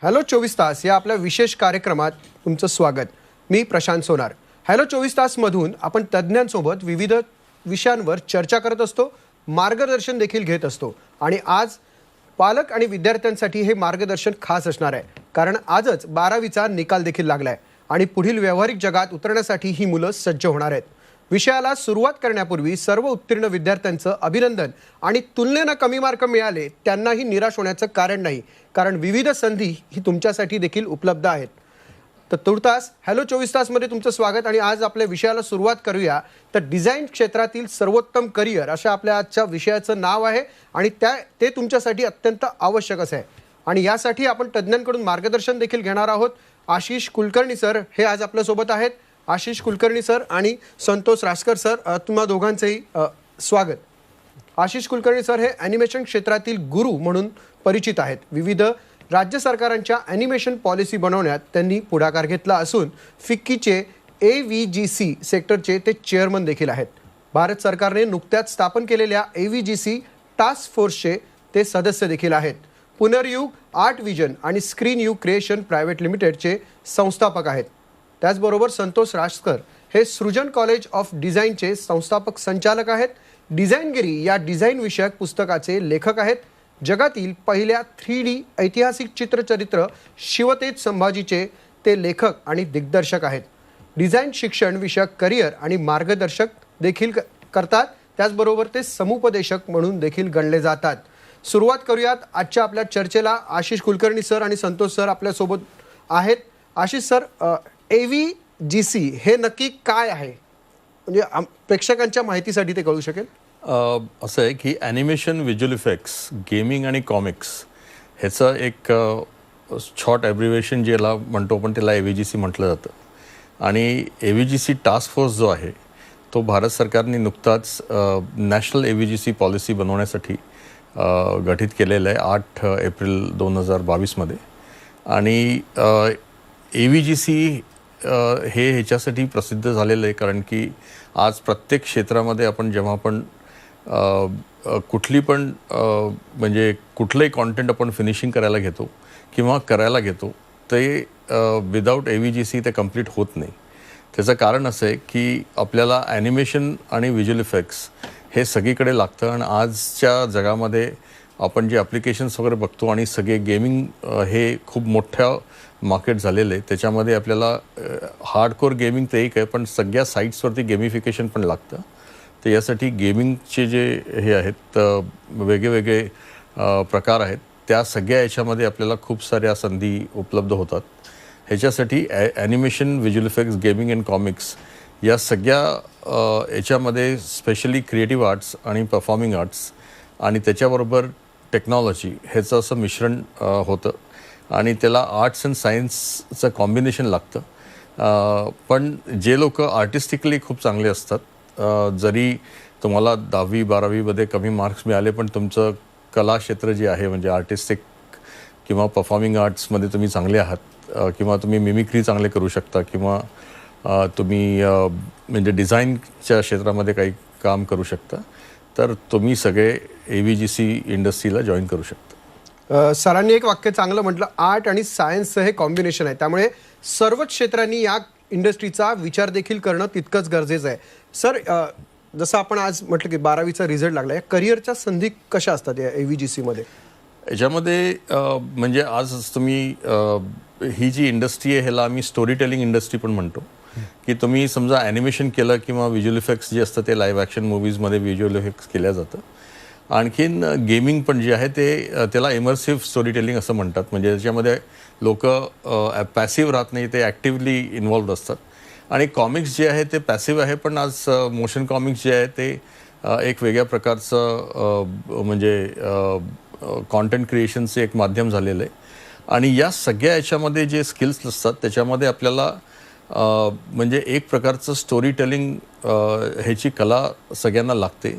Hello 24 तास या आपल्या विशेष कार्यक्रमात तुमचं स्वागत. मी प्रशांत सोनार. हॅलो 24 तासमधून आपण तज्ज्ञांसोबत विविध विषयांवर चर्चा करत असतो, मार्गदर्शन देखील घेत असतो. आणि आज पालक आणि विद्यार्थ्यांसाठी हे मार्गदर्शन खास असणार आहे, कारण आजच 12वीचा निकाल देखील लागलाय आणि पुढील व्यावहारिक जगात उतरण्यासाठी ही मुलं सज्ज होणार आहेत. विषयाला सुरुवात करण्यापूर्वी सर्व उत्तीर्ण विद्यार्थ्यांचं अभिनंदन. आणि तुलनेनं कमी मार्क मिळाले त्यांनाही निराश होण्याचं कारण नाही, कारण विविध संधी ही तुमच्यासाठी देखील उपलब्ध आहेत. तर तुर्तास हॅलो 24 तासमध्ये तुमचं स्वागत. आणि आज आपल्या विषयाला सुरुवात करूया. तर डिझाईन क्षेत्रातील सर्वोत्तम करिअर अशा आपल्या आजच्या विषयाचं नाव आहे आणि ते तुमच्यासाठी अत्यंत आवश्यक आहे. आणि यासाठी आपण तज्ज्ञांकडून मार्गदर्शन देखील घेणार आहोत. आशिष कुलकर्णी सर हे आज आपल्यासोबत आहेत. आशिष कुलकर्णी सर आणि संतोष रासकर सर, तुम्हा दोघांचंही स्वागत. आशिष कुलकर्णी सर हे ॲनिमेशन क्षेत्रातील गुरु म्हणून परिचित आहेत. विविध राज्य सरकारांच्या ॲनिमेशन पॉलिसी बनवण्यात त्यांनी पुढाकार घेतला असून फिक्कीचे AVGC सेक्टरचे ते चेअरमन देखील आहेत. भारत सरकारने नुकत्याच स्थापन केलेल्या AVGC टास्क फोर्सचे ते सदस्य देखील आहेत. पुनर्युग आर्ट विजन आणि स्क्रीन युग क्रिएशन प्रायव्हेट लिमिटेडचे संस्थापक आहेत. त्याचबरोबर संतोष रासकर हे सृजन कॉलेज ऑफ डिझाईनचे संस्थापक संचालक आहेत. डिझाईनगिरी या डिझाईन विषयक पुस्तकाचे लेखक आहेत. जगातील पहिल्या 3D ऐतिहासिक चित्रचरित्र शिवतेज संभाजीचे ते लेखक आणि दिग्दर्शक आहेत. डिझाईन शिक्षण विषयक करिअर आणि मार्गदर्शक देखील करतात. त्याचबरोबर ते समुपदेशक म्हणून देखील गणले जातात. सुरुवात करूयात आजच्या आपल्या चर्चेला. आशिष कुलकर्णी सर आणि संतोष सर आपल्यासोबत आहेत. आशिष सर, AVGC हे नक्की काय आहे, म्हणजे प्रेक्षकांच्या माहितीसाठी ते कळू शकेल? असं आहे की ॲनिमेशन, व्हिज्युअल इफेक्ट्स, गेमिंग आणि कॉमिक्स ह्याचं एक शॉर्ट ॲब्रिव्हिएशन ज्याला म्हणतो आपण त्याला AVGC म्हटलं जातं. आणि AVGC टास्क फोर्स जो आहे तो भारत सरकारने नुकताच नॅशनल AVGC पॉलिसी बनवण्यासाठी गठीत केलेलं आहे 8 एप्रिल 2022मध्ये. आणि AVGC हे ह्याच्यासाठी प्रसिद्ध झालेलं आहे कारण की आज प्रत्येक क्षेत्रामध्ये आपण जेव्हा आपण कुठली पण म्हणजे कुठलंही कॉन्टेंट आपण फिनिशिंग करायला घेतो किंवा करायला घेतो ते विदाऊट AVGC ते कंप्लीट होत नाही. त्याचं कारण असं आहे की आपल्याला ॲनिमेशन आणि व्हिज्युअल इफेक्ट्स हे सगळीकडे लागतं. आणि आजच्या जगामध्ये आपण जे ॲप्लिकेशन्स वगैरे बघतो आणि सगळे गेमिंग हे खूप मोठ्या मार्केट झालेलं आहे. त्याच्यामध्ये आपल्याला हार्डकोर गेमिंग तर एक आहे, पण सगळ्या साईट्सवरती गेमिफिकेशन पण लागतं. तर यासाठी गेमिंगचे जे हे आहेत वेगळे प्रकार आहेत, त्या सगळ्या याच्यामध्ये आपल्याला खूप साऱ्या संधी उपलब्ध होतात. ह्याच्यासाठी animation, visual effects, gaming and comics या सगळ्या याच्यामध्ये स्पेशली क्रिएटिव्ह आर्ट्स आणि परफॉर्मिंग आर्ट्स आणि त्याच्याबरोबर टेक्नॉलॉजी ह्याचं असं मिश्रण होतं. आणि त्याला आर्ट्स अँड सायन्सचं कॉम्बिनेशन लागतं. पण जे लोक आर्टिस्टिकली खूप चांगले असतात, जरी तुम्हाला 10वी 12वीमध्ये कमी मार्क्स मिळाले पण तुमचं कला क्षेत्र जे आहे म्हणजे आर्टिस्टिक किंवा परफॉर्मिंग आर्ट्समध्ये तुम्ही चांगले आहात किंवा तुम्ही मिमिक्री चांगले करू शकता किंवा तुम्ही म्हणजे डिझाईनच्या क्षेत्रामध्ये काही काम करू शकता, तर तुम्ही सगळे AVGC इंडस्ट्रीला जॉईन करू शकता. सरांनी एक वाक्य चांगलं म्हटलं, आर्ट आणि सायन्सचं हे कॉम्बिनेशन आहे. त्यामुळे सर्वच क्षेत्रांनी या इंडस्ट्रीचा विचार देखील करणं तितकंच गरजेचं आहे. सर, जसं आपण आज म्हटलं की 12वीचा रिझल्ट लागला, या करिअरच्या संधी कशा असतात या AVGCमध्ये? याच्यामध्ये म्हणजे आज तुम्ही ही जी इंडस्ट्री आहे ह्याला आम्ही स्टोरी टेलिंग इंडस्ट्री पण म्हणतो. की तुम्ही समजा ॲनिमेशन केलं किंवा व्हिज्युअल इफेक्ट्स जे असतं ते लाईव्ह ॲक्शन मूव्हीजमध्ये व्हिज्युअल इफेक्ट्स केल्या जातं. आणखीन गेमिंग पण जे आहे ते त्याला इमर्सिव्ह स्टोरी टेलिंग असं म्हणतात. म्हणजे त्याच्यामध्ये लोक पॅसिव्ह राहत नाही, ते ॲक्टिव्हली इन्व्हॉल्व्ड असतात. आणि कॉमिक्स जे आहे ते पॅसिव्ह आहे, पण आज मोशन कॉमिक्स जे आहे ते एक वेगळ्या प्रकारचं म्हणजे कॉन्टेंट क्रिएशनचं एक माध्यम झालेलं आहे. आणि या सगळ्या याच्यामध्ये जे स्किल्स असतात त्याच्यामध्ये आपल्याला म्हणजे एक प्रकारचं स्टोरी टेलिंग ह्याची कला सगळ्यांना लागते.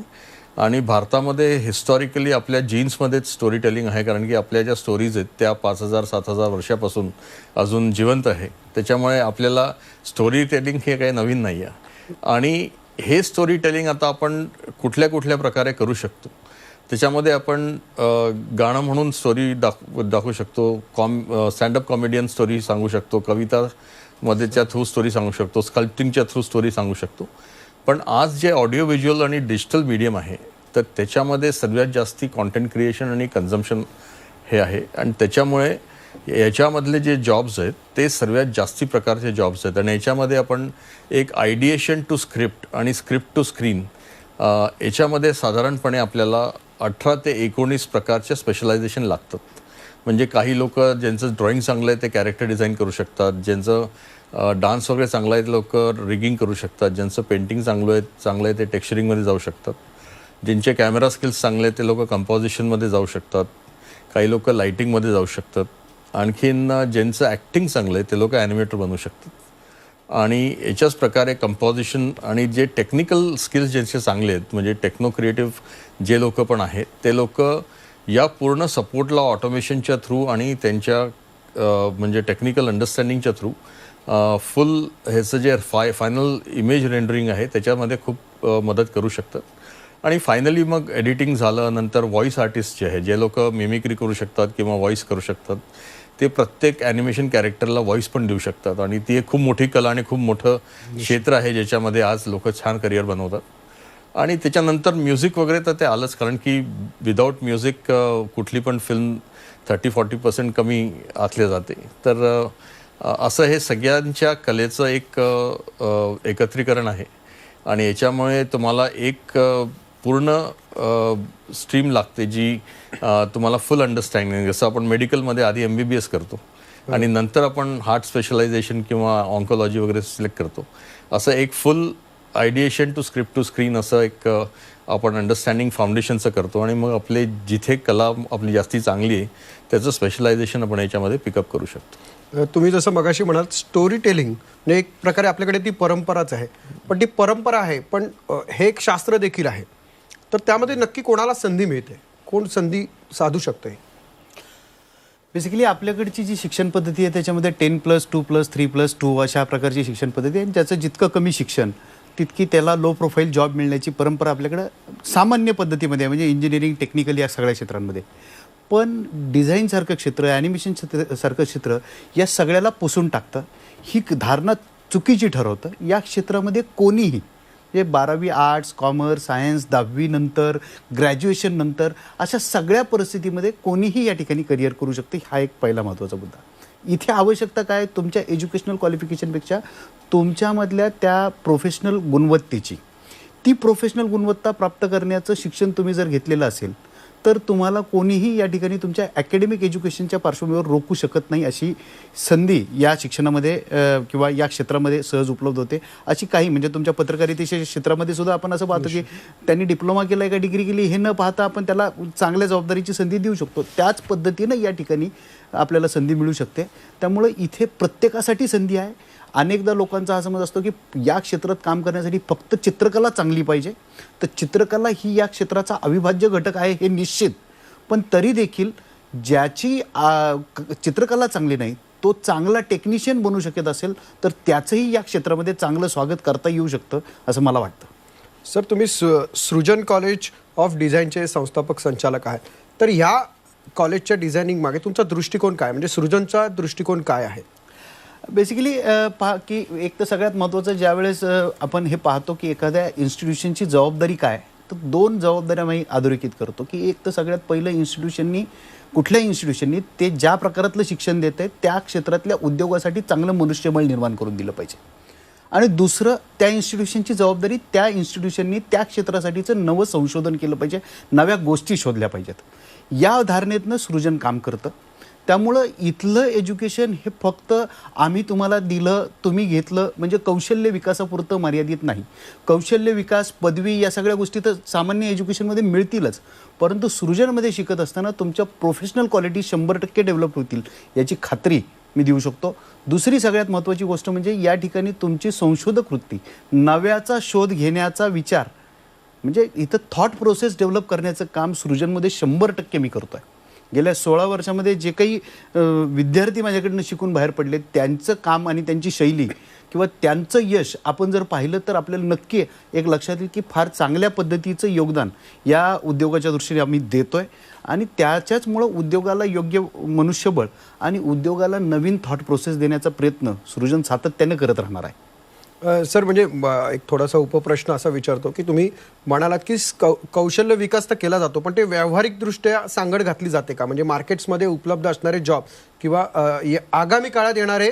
आणि भारतामध्ये हिस्टॉरिकली आपल्या जीन्समध्येच स्टोरी टेलिंग आहे, कारण की आपल्या ज्या स्टोरीज आहेत त्या 5000-7000 वर्षापासून अजून जिवंत आहे. त्याच्यामुळे आपल्याला स्टोरी टेलिंग हे काही नवीन नाही आहे. आणि हे स्टोरी टेलिंग आता आपण कुठल्या कुठल्या प्रकारे करू शकतो. त्याच्यामध्ये आपण गाणं म्हणून स्टोरी दाखवू शकतो, स्टँडअप कॉमेडियन स्टोरी सांगू शकतो, कवितामध्येच्या थ्रू स्टोरी सांगू शकतो, स्कल्प्टिंगच्या थ्रू स्टोरी सांगू शकतो. पण आज जे ऑडिओ व्हिज्युअल आणि डिजिटल मीडियम आहे तर त्याच्यामध्ये सर्वात जास्ती कॉन्टेंट क्रिएशन आणि कन्झम्पशन हे आहे. आणि त्याच्यामुळे याच्यामधले जे जॉब्स आहेत ते सर्वात जास्ती प्रकारचे जॉब्स आहेत. आणि याच्यामध्ये आपण एक आयडिएशन टू स्क्रिप्ट आणि स्क्रिप्ट टू स्क्रीन याच्यामध्ये साधारणपणे आपल्याला 18 ते 19 प्रकारचे स्पेशलायझेशन लागतात. म्हणजे काही लोक ज्यांचं ड्रॉइंग चांगलं आहे ते कॅरेक्टर डिझाईन करू शकतात, ज्यांचं डान्स वगैरे चांगला आहे ते लोक रिगिंग करू शकतात, ज्यांचं पेंटिंग चांगलं आहे ते टेक्स्चरिंगमध्ये जाऊ शकतात, ज्यांचे कॅमेरा स्किल्स चांगले आहेत ते लोक कंपोजिशनमध्ये जाऊ शकतात, काही लोक लाईटिंगमध्ये जाऊ शकतात, आणखीन ज्यांचं ॲक्टिंग चांगलं आहे ते लोक ॲनिमेटर बनू शकतात. आणि याच्याच प्रकारे कंपोजिशन आणि जे टेक्निकल स्किल्स ज्यांचे चांगले आहेत म्हणजे टेक्नो क्रिएटिव्ह जे लोक पण आहेत ते लोक या पूर्ण सपोर्टला ऑटोमेशनच्या थ्रू आणि त्यांच्या म्हणजे टेक्निकल अंडरस्टँडिंगच्या थ्रू फुल ह्याचं जे फायनल इमेज रेंडरिंग आहे त्याच्यामध्ये खूप मदत करू शकतात. आणि फायनली मग एडिटिंग झालं नंतर व्हॉईस आर्टिस्ट जे आहे जे लोक मिमिक्री करू शकतात किंवा व्हॉईस करू शकतात ते प्रत्येक ॲनिमेशन कॅरेक्टरला व्हॉईस पण देऊ शकतात. आणि ती एक खूप मोठी कला आणि खूप मोठं क्षेत्र आहे ज्याच्यामध्ये आज लोक छान करिअर बनवतात. आणि त्याच्यानंतर म्युझिक वगैरे तर ते आलंच, कारण की विदाऊट म्युझिक कुठली पण फिल्म 30-40% कमी आखले जाते. तर असं हे सगळ्यांच्या कलेचं एक एकत्रीकरण आहे. आणि याच्यामुळे तुम्हाला एक पूर्ण स्ट्रीम लागते जी तुम्हाला फुल अंडरस्टँडिंग, जसं आपण मेडिकलमध्ये आधी MBBS करतो आणि नंतर आपण हार्ट स्पेशलायझेशन किंवा ऑन्कोलॉजी वगैरे सिलेक्ट करतो, असं एक full ideation to script to screen असं एक आपण अंडरस्टँडिंग फाउंडेशनचं करतो. आणि मग आपले जिथे कला आपली जास्ती चांगली आहे त्याचं स्पेशलायझेशन आपण याच्यामध्ये पिकअप करू शकतो. तुम्ही जसं मगाशी म्हणाल स्टोरी टेलिंग म्हणजे एक प्रकारे आपल्याकडे ती परंपराच आहे, पण ती परंपरा आहे पण हे एक शास्त्र देखील आहे. तर त्यामध्ये नक्की कोणाला संधी मिळते, कोण संधी साधू शकते? बेसिकली आपल्याकडची जी शिक्षण पद्धती आहे त्याच्यामध्ये 10+2+, 3+2 अशा प्रकारची शिक्षण पद्धती आहे. ज्याचं जितकं कमी शिक्षण तितकी त्याला लो प्रोफाईल जॉब मिळण्याची परंपरा आपल्याकडं सामान्य पद्धतीमध्ये आहे, म्हणजे इंजिनिअरिंग टेक्निकल या सगळ्या क्षेत्रांमध्ये. पण डिझाईनसारखं क्षेत्र, ॲनिमेशन सारखं क्षेत्र या सगळ्याला पुसून टाकतं. ही धारणा चुकीची ठरवतं. या क्षेत्रामध्ये कोणीही म्हणजे 12वी आर्ट्स, कॉमर्स, सायन्स, 10वी नंतर, ग्रॅज्युएशन नंतर अशा सगळ्या परिस्थितीमध्ये कोणीही या ठिकाणी करिअर करू शकते. हा एक पहिला महत्त्वाचा मुद्दा. इथे आवश्यकता काय, तुमच्या एज्युकेशनल क्वालिफिकेशनपेक्षा तुमच्यामधल्या त्या प्रोफेशनल गुणवत्तेची, ती प्रोफेशनल गुणवत्ता प्राप्त करण्याचं शिक्षण तुम्ही जर घेतलेलं असेल तर तुम्हाला कोणीही या ठिकाणी तुमच्या ॲकॅडमिक एज्युकेशनच्या पार्श्वभूमीवर रोखू शकत नाही. अशी संधी या शिक्षणामध्ये किंवा या क्षेत्रामध्ये सहज उपलब्ध होते. अशी काही म्हणजे तुमच्या पत्रकारितेच्या क्षेत्रामध्ये सुद्धा आपण असं पाहतो की त्यांनी डिप्लोमा केला आहे का डिग्री केली हे न पाहता आपण त्याला चांगल्या जबाबदारीची संधी देऊ शकतो. त्याच पद्धतीनं या ठिकाणी आपल्याला संधी मिळू शकते. त्यामुळे इथे प्रत्येकासाठी संधी आहे. अनेकदा लोकांचा हा समज असतो की या क्षेत्रात काम करण्यासाठी फक्त चित्रकला चांगली पाहिजे. तर चित्रकला ही या क्षेत्राचा अविभाज्य घटक आहे हे निश्चित. पण तरी देखील ज्याची चित्रकला चांगली नाही तो चांगला टेक्निशियन बनू शकत असेल तर त्याचंही या क्षेत्रामध्ये चांगलं स्वागत करता येऊ शकतं असं मला वाटतं. सर, तुम्ही सृजन कॉलेज ऑफ डिझाईनचे संस्थापक संचालक आहेत. तर ह्या कॉलेजच्या डिझायनिंग मागे तुमचा दृष्टिकोन काय, म्हणजे सृजनचा दृष्टिकोन काय आहे? बेसिकली पहा की एक तर सगळ्यात महत्त्वाचं ज्यावेळेस आपण हे पाहतो की एखाद्या इन्स्टिट्यूशनची जबाबदारी काय, तर 2 जबाबदाऱ्या मी अधोरेखित करतो की एक तर सगळ्यात पहिलं इन्स्टिट्यूशननी, कुठल्याही इन्स्टिट्यूशननी ते ज्या प्रकारातलं शिक्षण देत आहे त्या क्षेत्रातल्या उद्योगासाठी चांगलं मनुष्यबळ निर्माण करून दिलं पाहिजे. आणि दुसरं, त्या इन्स्टिट्यूशनची जबाबदारी त्या इन्स्टिट्यूशननी त्या क्षेत्रासाठीचं नवं संशोधन केलं पाहिजे, नव्या गोष्टी शोधल्या पाहिजेत. या धारणेतनं सृजन काम करतं. त्यामुळं इथलं एज्युकेशन हे फक्त आम्ही तुम्हाला दिलं, तुम्ही घेतलं म्हणजे कौशल्य विकासापुरतं मर्यादित नाही. कौशल्य विकास, पदवी या सगळ्या गोष्टी तर सामान्य एज्युकेशनमध्ये मिळतीलच, परंतु सृजनमध्ये शिकत असताना तुमच्या प्रोफेशनल क्वालिटी 100% डेव्हलप होतील याची खात्री मी देऊ शकतो. दुसरी सगळ्यात महत्त्वाची गोष्ट म्हणजे या ठिकाणी तुमची संशोधक वृत्ती, नव्याचा शोध घेण्याचा विचार, म्हणजे इथं थॉट प्रोसेस डेव्हलप करण्याचं काम सृजनमध्ये 100% मी करतो आहे. गेल्या 16 वर्षामध्ये जे काही विद्यार्थी माझ्याकडनं शिकून बाहेर पडले त्यांचं काम आणि त्यांची शैली किंवा त्यांचं यश आपण जर पाहिलं तर आपल्याला नक्की एक लक्षात येईल की फार चांगल्या पद्धतीचं योगदान या उद्योगाच्या दृष्टीने आम्ही देतोय आणि त्याच्याचमुळं उद्योगाला योग्य मनुष्यबळ आणि उद्योगाला नवीन थॉट प्रोसेस देण्याचा प्रयत्न सृजन सातत्याने करत राहणार आहे. सर म्हणजे एक थोडासा उपप्रश्न असा विचारतो की तुम्ही म्हणालात की कौशल्य विकास तर केला जातो, पण ते व्यावहारिकदृष्ट्या सांगड घातली जाते का? म्हणजे मार्केट्समध्ये उपलब्ध असणारे जॉब किंवा आगामी काळात येणारे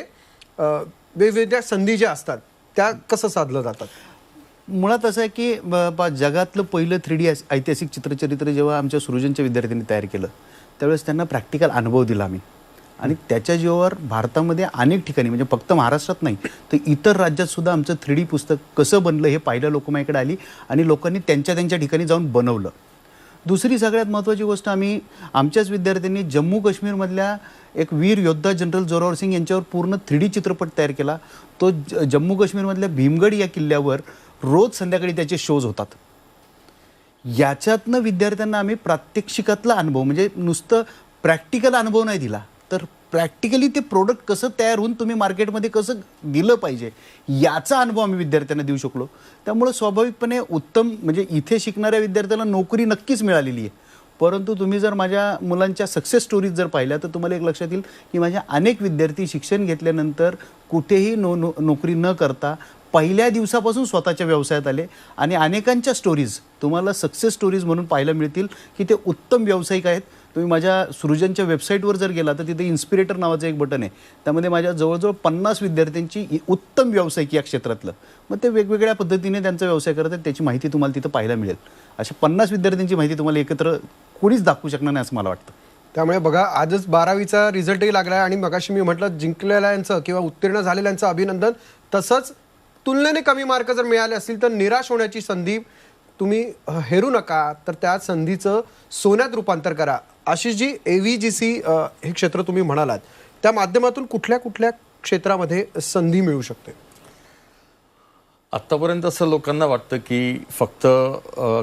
वेगवेगळ्या संधी ज्या असतात त्या कसं साधलं जातात? मुळात असं आहे की जगातलं पहिलं 3D ऐतिहासिक चित्रचरित्र जेव्हा आमच्या सृजनच्या विद्यार्थ्यांनी तयार केलं त्यावेळेस त्यांना प्रॅक्टिकल अनुभव दिला आम्ही आणि त्याच्या जीवावर भारतामध्ये अनेक ठिकाणी म्हणजे फक्त महाराष्ट्रात नाही तर इतर राज्यात सुद्धा आमचं 3D पुस्तक कसं बनलं हे पाहिलं लोक माझ्याकडे आली आणि लोकांनी त्यांच्या ठिकाणी जाऊन बनवलं. दुसरी सगळ्यात महत्त्वाची गोष्ट आम्ही आमच्याच विद्यार्थ्यांनी जम्मू काश्मीरमधल्या एक वीर योद्धा जनरल जोरावर सिंग यांच्यावर पूर्ण 3D चित्रपट तयार केला. तो जम्मू काश्मीरमधल्या भीमगड या किल्ल्यावर रोज संध्याकाळी त्याचे शोज होतात. याच्यातनं विद्यार्थ्यांना आम्ही प्रात्यक्षिकातला अनुभव म्हणजे नुसतं प्रॅक्टिकल अनुभव नाही दिला तर प्रॅक्टिकली ते प्रोडक्ट कसं तयार होऊन तुम्ही मार्केटमध्ये कसं दिलं पाहिजे याचा अनुभव आम्ही विद्यार्थ्यांना देऊ शकलो. त्यामुळे स्वाभाविकपणे उत्तम म्हणजे इथे शिकणाऱ्या विद्यार्थ्याला नोकरी नक्कीच मिळालेली आहे. परंतु तुम्ही जर माझ्या मुलांच्या सक्सेस स्टोरीज जर पाहिल्या तर तुम्हाला एक लक्षात येईल की माझ्या अनेक विद्यार्थी शिक्षण घेतल्यानंतर कुठेही नोकरी न करता पहिल्या दिवसापासून स्वतःच्या व्यवसायात आले आणि अनेकांच्या स्टोरीज तुम्हाला सक्सेस स्टोरीज म्हणून पाहायला मिळतील की ते उत्तम व्यावसायिक आहेत. तुम्ही माझ्या सृजनच्या वेबसाईटवर जर गेला तर तिथे इन्स्पिरेटर नावाचं एक बटन आहे. त्यामध्ये माझ्या जवळजवळ 50 विद्यार्थ्यांची उत्तम व्यावसायिक या क्षेत्रातलं मग ते वेगवेगळ्या पद्धतीने त्यांचा व्यवसाय करत आहेत त्याची माहिती तुम्हाला तिथं पाहायला मिळेल. अशा 50 विद्यार्थ्यांची माहिती तुम्हाला एकत्र कोणीच दाखवू शकणार नाही असं मला वाटतं. त्यामुळे बघा आजच 12वीचा रिझल्टही लागला आहे आणि मगाशी मी म्हटलं जिंकलेल्यांचं किंवा उत्तीर्ण झालेल्यांचं अभिनंदन. तसंच तुलनेने कमी मार्क जर मिळाले असतील तर निराश होण्याची संधी तुम्ही हेरू नका, तर त्या संधीचं सोन्यात रूपांतर करा. अशी जी AVGC हे क्षेत्र तुम्ही म्हणालात त्या माध्यमातून कुठल्या कुठल्या क्षेत्रामध्ये संधी मिळू शकते? आत्तापर्यंत असं लोकांना वाटतं की फक्त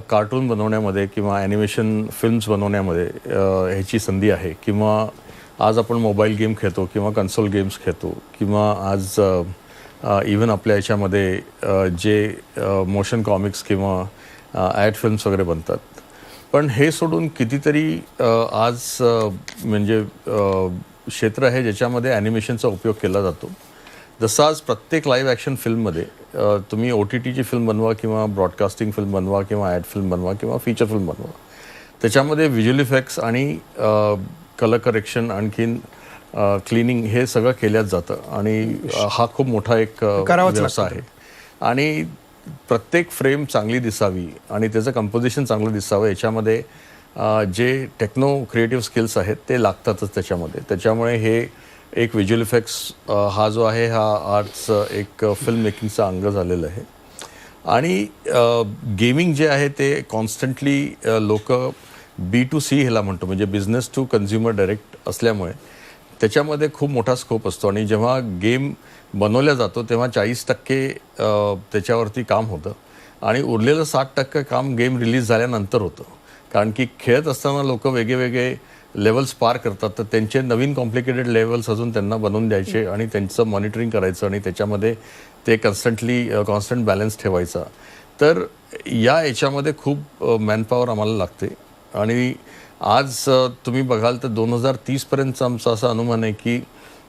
कार्टून बनवण्यामध्ये किंवा ॲनिमेशन फिल्म्स बनवण्यामध्ये ह्याची संधी आहे किंवा आज आपण मोबाईल गेम खेळतो किंवा कन्सोल गेम्स खेळतो किंवा आज इवन आपल्या याच्यामध्ये जे मोशन कॉमिक्स किंवा ॲड फिल्म्स वगैरे बनतात. पण हे सोडून कितीतरी आज म्हणजे क्षेत्र आहे ज्याच्यामध्ये ॲनिमेशनचा उपयोग केला जातो. जसं आज प्रत्येक लाईव्ह ॲक्शन फिल्ममध्ये तुम्ही OTTची फिल्म बनवा किंवा ब्रॉडकास्टिंग फिल्म बनवा किंवा ॲड फिल्म बनवा किंवा फीचर फिल्म बनवा त्याच्यामध्ये व्हिज्युअल इफेक्ट्स आणि कलर करेक्शन आणखीन क्लिनिंग हे सगळं केल्याच जातं आणि हा खूप मोठा एक व्यवसाय आहे. आणि प्रत्येक फ्रेम चांगली दिसावी आणि त्याचं कंपोजिशन चांगलं दिसावं याच्यामध्ये जे टेक्नो क्रिएटिव्ह स्किल्स आहेत ते लागतातच त्याच्यामध्ये. त्याच्यामुळे हे एक व्हिज्युअल इफेक्ट्स हा जो आहे हा आर्ट्स एक फिल्म मेकिंगचा अंग झालेलं आहे. आणि गेमिंग जे आहे ते कॉन्स्टंटली लोक B2C ह्याला म्हणतो म्हणजे बिझनेस टू कन्झ्युमर डायरेक्ट असल्यामुळे त्याच्यामध्ये खूप मोठा स्कोप असतो. आणि जेव्हा गेम बनवल्या जातो तेव्हा 40% त्याच्यावरती काम होतं आणि उरलेलं 60% काम गेम रिलीज झाल्यानंतर होतं. कारण की खेळत असताना लोक वेगवेगळे लेवल्स पार करतात तर त्यांचे नवीन कॉम्प्लिकेटेड लेवल्स अजून त्यांना बनवून द्यायचे आणि त्यांचं मॉनिटरिंग करायचं आणि त्याच्यामध्ये ते कॉन्स्टंट बॅलन्स ठेवायचा. तर याच्यामध्ये खूप मॅनपॉवर आम्हाला लागते. आणि आज तुम्ही बघाल तर 2030पर्यंतचा आमचा असा अनुमान आहे की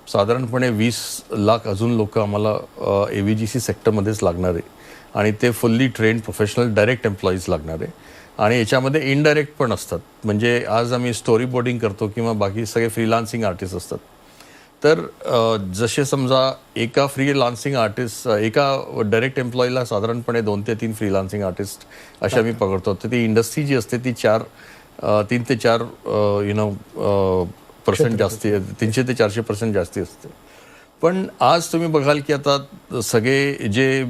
साधारणपणे 20 लाख अजून लोक आम्हाला AVGC सेक्टरमध्येच लागणार आहे आणि ते fully trained professional direct employees लागणार आहे. आणि याच्यामध्ये इनडायरेक्ट पण असतात म्हणजे आज आम्ही स्टोरी बोर्डिंग करतो किंवा बाकी सगळे फ्रीलान्सिंग आर्टिस्ट असतात. तर जसे समजा एका फ्रीलान्सिंग आर्टिस्ट एका डायरेक्ट एम्प्लॉईला साधारणपणे 2 ते 3 फ्रीलान्सिंग आर्टिस्ट अशा आम्ही पकडतो. तर ती इंडस्ट्री जी असते ती 3 ते 4 % जास्ती 300 ते 400% जास्ती असते. पण आज तुम्ही बघाल की आता सगळे जे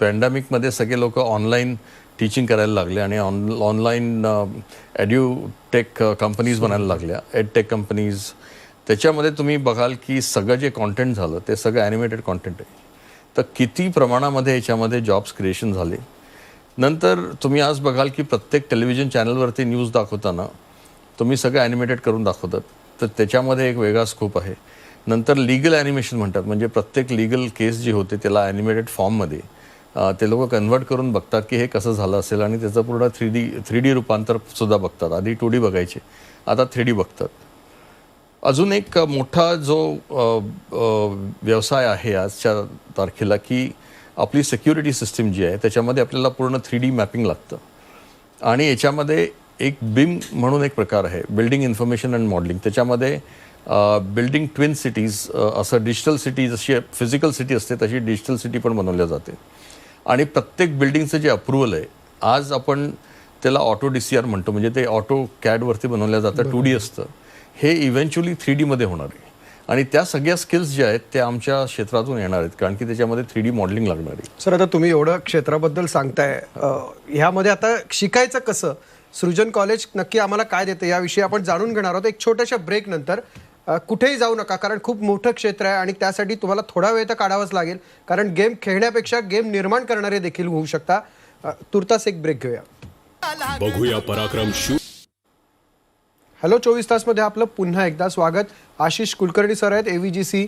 पॅन्डेमिकमध्ये सगळे लोक ऑनलाईन टीचिंग करायला लागले आणि ऑनलाईन एड्युटेक कंपनीज बनायला लागल्या एडटेक कंपनीज. त्याच्यामध्ये तुम्ही बघाल की सगळं जे कॉन्टेंट झालं ते सगळं ॲनिमेटेड कॉन्टेंट आहे. तर किती प्रमाणामध्ये याच्यामध्ये जॉब्स क्रिएशन झाले. नंतर तुम्ही आज बघाल की प्रत्येक टेलिव्हिजन चॅनलवरती न्यूज दाखवताना तुम्ही सगळं ॲनिमेटेड करून दाखवतात तर त्याच्यामध्ये एक वेगळा स्कोप आहे. नंतर लीगल ॲनिमेशन म्हणतात, म्हणजे प्रत्येक लीगल केस जी होते त्याला ॲनिमेटेड फॉर्ममध्ये ते लोक कन्वर्ट करून बघतात की हे कसं झालं असेल आणि त्याचं पूर्ण थ्री डी रूपांतर सुद्धा बघतात. आधी 2D बघायचे, आता 3D बघतात. अजून एक मोठा जो व्यवसाय आहे आजच्या तारखेला की आपली सिक्युरिटी सिस्टीम जी आहे त्याच्यामध्ये आपल्याला पूर्ण 3D मॅपिंग लागतं. आणि याच्यामध्ये एक बिम म्हणून एक प्रकार आहे, बिल्डिंग इन्फॉर्मेशन अँड मॉडेलिंग. त्याच्यामध्ये बिल्डिंग ट्विन सिटीज, असं डिजिटल सिटी जशी फिजिकल सिटी असते तशी डिजिटल सिटी पण बनवल्या जाते. आणि प्रत्येक बिल्डिंगचं जे अप्रुव्हल आहे आज आपण त्याला ऑटो DCR म्हणतो, म्हणजे ते ऑटो कॅडवरती बनवल्या जातं, 2D असतं. हे इव्हेंच्युअली 3D मध्ये होणार आहे. आणि त्या सगळ्या स्किल्स ज्या आहेत त्या आमच्या क्षेत्रातून येणार आहेत, कारण की त्याच्यामध्ये 3D मॉडेलिंग लागणार आहे. सर, आता तुम्ही एवढं क्षेत्राबद्दल सांगताय, ह्यामध्ये आता शिकायचं कसं, सृजन कॉलेज नक्की आम्हाला काय देतं याविषयी आपण जाणून घेणार आहोत एक छोट्याशा ब्रेक नंतर. कुठेही जाऊ नका, कारण खूप मोठं क्षेत्र आहे आणि त्यासाठी तुम्हाला थोडा वेळ तर काढावाच लागेल, कारण गेम खेळण्यापेक्षा गेम निर्माण करणारे देखील होऊ शकता. तुर्तास एक ब्रेक घेऊया. बघूया पराक्रम हॅलो 24 तासमध्ये आपलं पुन्हा एकदा स्वागत. आशिष कुलकर्णी सर आहेत, AVGC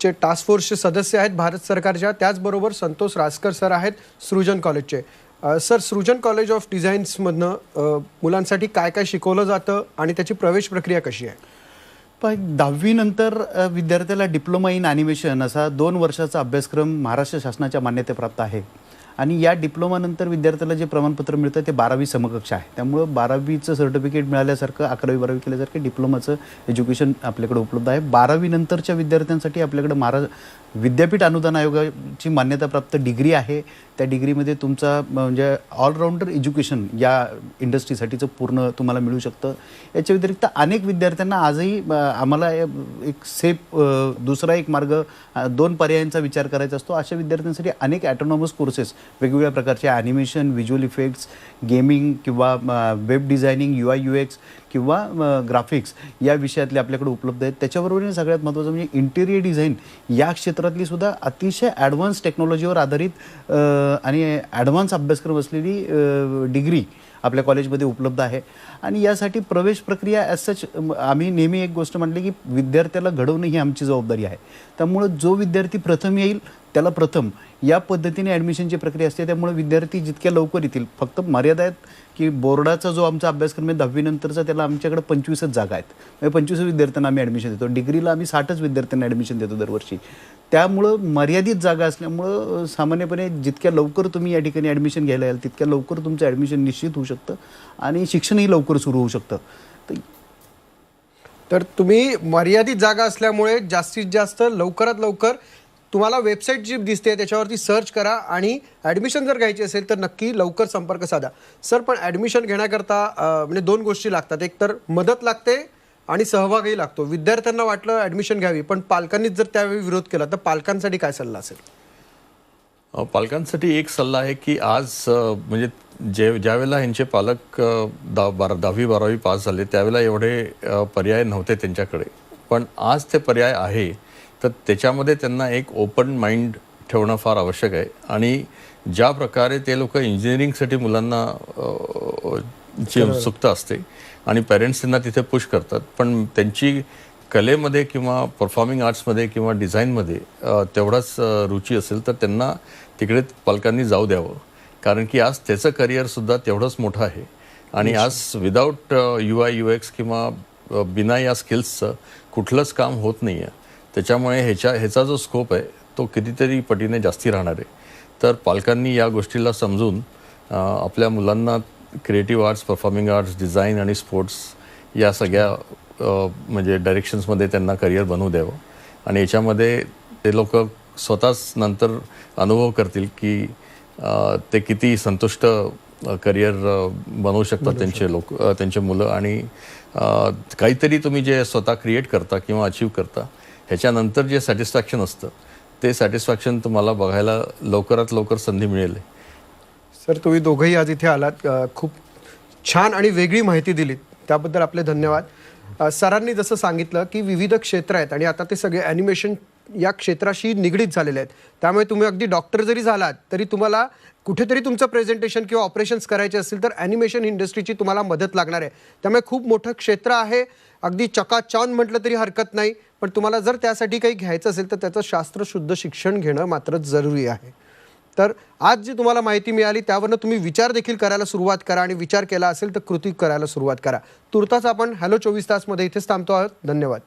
चे टास्क फोर्सचे सदस्य आहेत भारत सरकारच्या. त्याचबरोबर संतोष रासकर सर आहेत सृजन कॉलेजचे. सर, सृजन कॉलेज ऑफ डिझाईन्समधनं मुलांसाठी काय काय शिकवलं जातं आणि त्याची प्रवेश प्रक्रिया कशी आहे? पण 10वी नंतर विद्यार्थ्याला डिप्लोमा इन ॲनिमेशन असा 2 वर्षाचा अभ्यासक्रम महाराष्ट्र शासनाच्या मान्यतेप्राप्त आहे. आणि या डिप्लोमानंतर विद्यार्थ्याला जे प्रमाणपत्र मिळतं ते 12वी समकक्ष आहे. त्यामुळं 12वीचं सर्टिफिकेट मिळाल्यासारखं 11वी 12वी केल्यासारखं डिप्लोमाचं एज्युकेशन आपल्याकडे उपलब्ध आहे. 12वी नंतरच्या विद्यार्थ्यांसाठी आपल्याकडे विद्यापीठ अनुदान आयोगाची मान्यताप्राप्त डिग्री आहे. त्या डिग्रीमध्ये तुमचा म्हणजे ऑलराऊंडर एज्युकेशन या इंडस्ट्रीसाठीचं पूर्ण तुम्हाला मिळू शकतं. याच्या व्यतिरिक्त अनेक विद्यार्थ्यांना आजही आम्हाला एक दुसरा एक मार्ग 2 पर्यायांचा विचार करायचा असतो. अशा विद्यार्थ्यांसाठी अनेक ॲटोनॉमस कोर्सेस वेगवेगळ्या प्रकारचे ॲनिमेशन, व्हिज्युअल इफेक्ट्स, गेमिंग किंवा वेब डिझायनिंग, UI UX किंवा ग्राफिक्स या विषयातले आपल्याकडे उपलब्ध आहेत. त्याच्याबरोबर सगळ्यात महत्त्वाचं म्हणजे इंटेरियर डिझाईन या क्षेत्रातली सुद्धा अतिशय ॲडव्हान्स टेक्नॉलॉजीवर आधारित आणि ॲडव्हान्स अभ्यासक्रम असलेली डिग्री आपल्या कॉलेजमध्ये उपलब्ध आहे. आणि यासाठी प्रवेश प्रक्रिया ॲज सच आम्ही नेहमी एक गोष्ट म्हटली की विद्यार्थ्याला घडवणं ही आमची जबाबदारी आहे. त्यामुळं जो विद्यार्थी प्रथम येईल त्याला प्रथम या पद्धतीने ॲडमिशनची प्रक्रिया असते. त्यामुळे विद्यार्थी जितक्या लवकर येतील, फक्त मर्यादा आहेत की बोर्डाचा जो आमचा अभ्यासक्रम आहे 10वी नंतरचा त्याला आमच्याकडे 25च जागा आहेत. म्हणजे 25 विद्यार्थ्यांना आम्ही ॲडमिशन देतो. डिग्रीला आम्ही 60च विद्यार्थ्यांना ॲडमिशन देतो दरवर्षी. त्यामुळं मर्यादित जागा असल्यामुळं सामान्यपणे जितक्या लवकर तुम्ही या ठिकाणी ॲडमिशन घ्यायला याल तितक्या लवकर तुमचं ॲडमिशन निश्चित होऊ शकतं आणि शिक्षणही लवकर सुरू होऊ शकतं. तर तुम्ही मर्यादित जागा असल्यामुळे जास्तीत जास्त लवकरात लवकर तुम्हाला वेबसाईट जी दिसते त्याच्यावरती सर्च करा आणि ॲडमिशन जर घ्यायची असेल तर नक्की लवकर संपर्क साधा. सर, पण ॲडमिशन घेण्याकरता म्हणजे 2 गोष्टी लागतात. एक तर मदत लागते आणि सहभागही लागतो. विद्यार्थ्यांना वाटलं ॲडमिशन घ्यावी, पण पालकांनीच जर त्यावेळी विरोध केला तर पालकांसाठी काय सल्ला असेल? पालकांसाठी एक सल्ला आहे की आज म्हणजे ज्यावेळेला ह्यांचे पालक 10वी 12वी पास झाले त्यावेळेला एवढे पर्याय नव्हते त्यांच्याकडे, पण आज ते पर्याय आहे. तर त्याच्यामध्ये त्यांना एक ओपन माइंड ठेवणं फार आवश्यक आहे. आणि ज्या प्रकारे ते लोक इंजिनिअरिंगसाठी मुलांना ची उत्सुकता असते आणि पेरेंट्स त्यांना तिथे पुश करतात, पण त्यांची कलेमध्ये किंवा परफॉर्मिंग आर्ट्समध्ये किंवा डिझाईनमध्ये तेवढाच रुची असेल तर त्यांना तिकडे पालकांनी जाऊ द्यावं. कारण की आज त्याचं करिअरसुद्धा तेवढंच मोठं आहे. आणि आज विदाऊट UI UX किंवा बिना या स्किल्सचं कुठलंच काम होत नाही आहे. त्याच्यामुळे ह्याचा जो स्कोप आहे तो कितीतरी पटीने जास्ती राहणार आहे. तर पालकांनी या गोष्टीला समजून आपल्या मुलांना creative arts, performing arts, design आणि स्पोर्ट्स या सगळ्या म्हणजे डायरेक्शन्समध्ये त्यांना करिअर बनवू द्यावं. आणि याच्यामध्ये ते लोक स्वतःच नंतर अनुभव करतील की ते किती संतुष्ट करिअर बनवू शकतात त्यांचे मुलं. आणि काहीतरी तुम्ही जे स्वतः क्रिएट करता किंवा अचीव करता ह्याच्यानंतर जे सॅटिस्फॅक्शन असतं ते सॅटिस्फॅक्शन तुम्हाला बघायला लवकरात लवकर संधी मिळेल. सर, तुम्ही दोघंही आज इथे आलात, खूप छान आणि वेगळी माहिती दिलीत, त्याबद्दल आपले धन्यवाद. सरांनी जसं सांगितलं की विविध क्षेत्र आहेत आणि आता ते सगळे ॲनिमेशन या क्षेत्राशी निगडीत झालेले आहेत. त्यामुळे तुम्ही अगदी डॉक्टर जरी झालात तरी तुम्हाला कुठेतरी तुमचं प्रेझेंटेशन किंवा ऑपरेशन्स करायचे असतील तर ॲनिमेशन इंडस्ट्रीची तुम्हाला मदत लागणार आहे. त्यामुळे खूप मोठं क्षेत्र आहे, अगदी चकाचौंध म्हटलं तरी हरकत नाही. पण तुम्हाला जर त्यासाठी काही घ्यायचं असेल तर त्याचं शास्त्रशुद्ध शिक्षण घेणं मात्र जरुरी आहे. तर आज जी तुम्हाला माहिती मिळाली त्यावरनं तुम्ही विचार देखील करायला सुरुवात करा आणि विचार केला असेल तर कृती करायला सुरुवात करा. तुर्तास आपण हॅलो 24 तासमध्ये इथेच थांबतो आहोत. धन्यवाद.